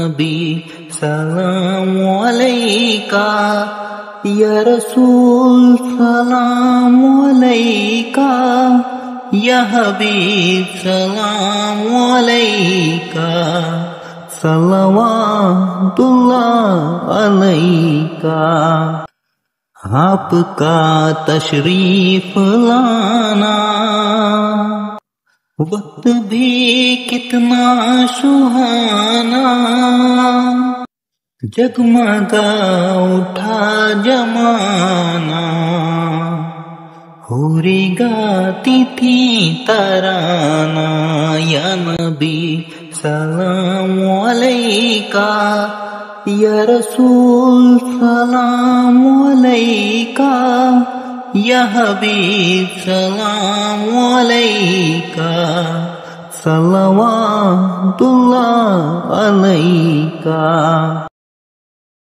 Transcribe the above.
نبی سلام علیکہ، یا رسول سلام علیکہ، یا حبیب سلام علیکہ، صلوات اللہ علیکہ۔ آپ کا تشریف لانا وقت بھی کتنا سہانا، جگمگا اٹھا زمانہ، حوری گاتی تھی ترانہ، یا نبی سلام علیکہ، یا رسول سلام علیکہ، یا حبیب سلام علیکہ، صلوات اللہ علیکہ۔